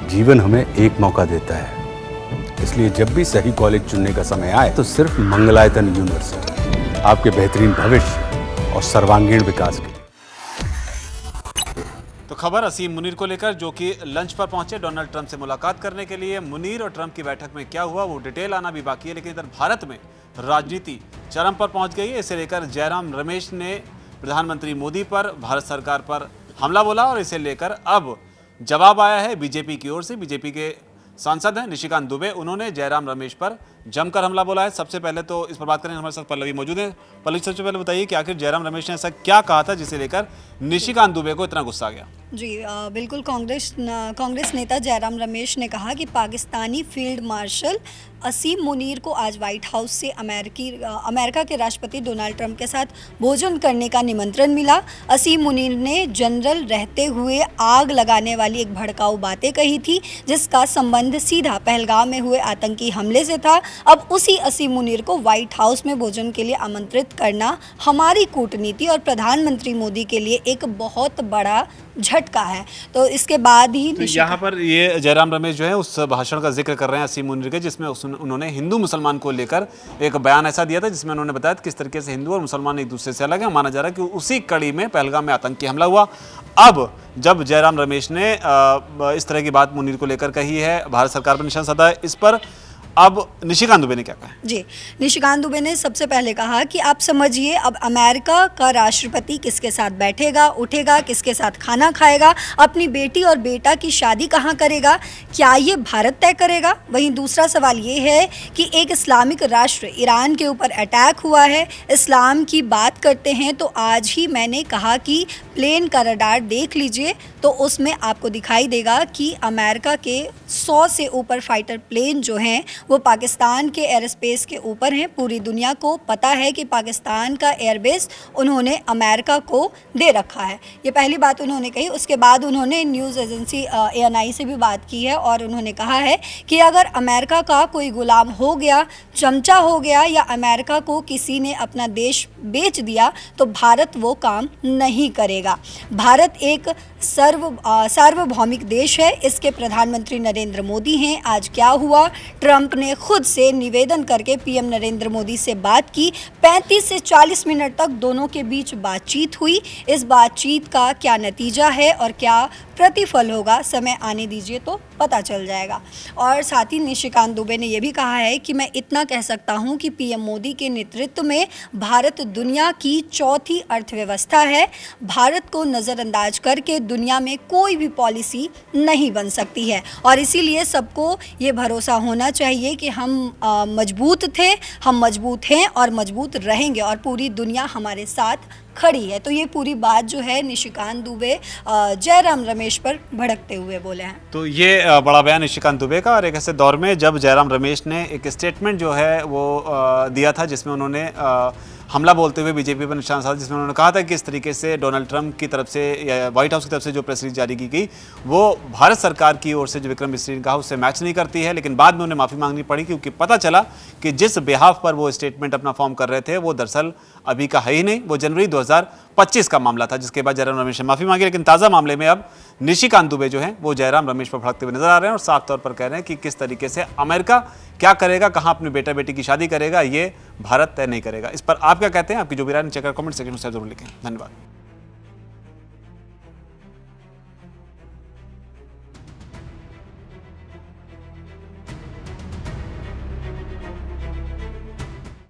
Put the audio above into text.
जीवन हमें एक मौका देता है, इसलिए जब भी सही कॉलेज चुनने का समय आए तो सिर्फ मंगलायतन यूनिवर्सिटी आपके बेहतरीन भविष्य और सर्वांगीण विकास के लिए। तो खबर असीम मुनीर को लेकर, जो कि लंच पर पहुंचे डोनाल्ड ट्रंप से मुलाकात करने के लिए। मुनीर और ट्रंप की बैठक में क्या हुआ वो डिटेल आना भी बाकी है, लेकिन इधर भारत में राजनीति चरम पर पहुंच गई है। इसे लेकर जयराम रमेश ने प्रधानमंत्री मोदी पर, भारत सरकार पर हमला बोला और इसे लेकर अब जवाब आया है बीजेपी की ओर से। बीजेपी के सांसद हैं निशिकांत दुबे, उन्होंने जयराम रमेश पर जमकर हमला बोला है। सबसे पहले तो इस पर बात करें, हमारे साथ पल्लवी मौजूद है। पल्लवी, सबसे पहले बताइए कि आखिर जयराम रमेश ने ऐसा क्या कहा था जिसे लेकर निशिकांत दुबे को इतना गुस्सा आ गया? जी बिल्कुल, कांग्रेस नेता जयराम रमेश ने कहा कि पाकिस्तानी फील्ड मार्शल असीम मुनीर को आज व्हाइट हाउस से अमेरिका के राष्ट्रपति डोनाल्ड ट्रंप के साथ भोजन करने का निमंत्रण मिला। असीम मुनीर ने जनरल रहते हुए आग लगाने वाली एक भड़काऊ बातें कही थी, जिसका संबंध सीधा पहलगाम में हुए आतंकी हमले से था। अब उसी असीम मुनीर को व्हाइट हाउस में भोजन के लिए आमंत्रित करना हमारी कूटनीति और प्रधानमंत्री मोदी के लिए एक बहुत बड़ा झटका है। तो इसके बाद ही तो यहाँ पर ये जयराम रमेश जो है उस भाषण का जिक्र कर रहे हैं असीम मुनीर के, जिसमें उन्होंने हिंदू मुसलमान को लेकर एक बयान ऐसा दिया था जिसमें उन्होंने बताया किस तरीके से हिंदू और मुसलमान एक दूसरे से अलग है। माना जा रहा है कि उसी कड़ी में पहलगाम में आतंकी हमला हुआ। अब जब जयराम रमेश ने इस तरह की बात मुनीर को लेकर कही है, भारत सरकार पर निशाना साधा है, इस पर अब निशिकांत दुबे ने क्या कहा? जी, निशिकांत दुबे ने सबसे पहले कहा कि आप समझिए, अब अमेरिका का राष्ट्रपति किसके साथ बैठेगा, उठेगा, किसके साथ खाना खाएगा, अपनी बेटी और बेटा की शादी कहाँ करेगा, क्या ये भारत तय करेगा? वहीं दूसरा सवाल ये है कि एक इस्लामिक राष्ट्र ईरान के ऊपर अटैक हुआ है। इस्लाम की बात करते हैं तो आज ही मैंने कहा कि प्लेन का रडार देख लीजिए तो उसमें आपको दिखाई देगा कि अमेरिका के 100 से ऊपर फाइटर प्लेन जो हैं वो पाकिस्तान के एयर स्पेस के ऊपर हैं। पूरी दुनिया को पता है कि पाकिस्तान का एयरबेस उन्होंने अमेरिका को दे रखा है। ये पहली बात उन्होंने कही। उसके बाद उन्होंने न्यूज़ एजेंसी ANI से भी बात की है और उन्होंने कहा है कि अगर अमेरिका का कोई गुलाम हो गया, चमचा हो गया या अमेरिका को किसी ने अपना देश बेच दिया तो भारत वो काम नहीं करेगा। भारत एक सार्वभौमिक देश है, इसके प्रधानमंत्री नरेंद्र मोदी हैं। आज क्या हुआ, ट्रंप ने खुद से निवेदन करके PM नरेंद्र मोदी से बात की। 35 से 40 मिनट तक दोनों के बीच बातचीत हुई। इस बातचीत का क्या नतीजा है और क्या प्रतिफल होगा, समय आने दीजिए तो पता चल जाएगा। और साथ ही निशिकांत दुबे ने यह भी कहा है कि मैं इतना कह सकता हूं कि PM मोदी के नेतृत्व में भारत दुनिया की चौथी अर्थव्यवस्था है। भारत को नज़रअंदाज करके दुनिया में कोई भी पॉलिसी नहीं बन सकती है और इसीलिए सबको ये भरोसा होना चाहिए कि हम मजबूत थे, हम मजबूत हैं और मजबूत रहेंगे और पूरी दुनिया हमारे साथ खड़ी है। तो ये पूरी बात जो है निशिकांत दुबे जयराम रमेश पर भड़कते हुए बोले हैं। तो ये बड़ा बयान निशिकांत दुबे का, और एक ऐसे दौर में जब जयराम रमेश ने एक स्टेटमेंट जो है वो दिया था जिसमें उन्होंने हमला बोलते हुए बीजेपी पर निशाना साधा, जिसमें उन्होंने कहा था कि इस तरीके से डोनाल्ड ट्रंप की तरफ से या व्हाइट हाउस की तरफ से जो प्रेस रिलीज जारी की गई वो भारत सरकार की ओर से जो विक्रम मिस्री ने कहा उससे मैच नहीं करती है। लेकिन बाद में उन्हें माफ़ी मांगनी पड़ी क्योंकि पता चला कि जिस बिहाफ पर वो स्टेटमेंट अपना फॉर्म कर रहे थे वो दरअसल अभी का है ही नहीं, वो जनवरी 2025 का मामला था, जिसके बाद जयराम रमेश ने माफ़ी मांगी। लेकिन ताज़ा मामले में अब निशिकांत दुबे जो हैं वो जयराम रमेश पर भड़कते हुए नजर आ रहे हैं और साफ तौर पर कह रहे हैं कि किस तरीके से अमेरिका क्या करेगा, कहाँ अपने बेटा बेटी की शादी करेगा, ये भारत तय नहीं करेगा। इस पर आप क्या कहते हैं? आपकी जो भी राय नीचे कमेंट सेक्शन में जरूर लिखें। धन्यवाद।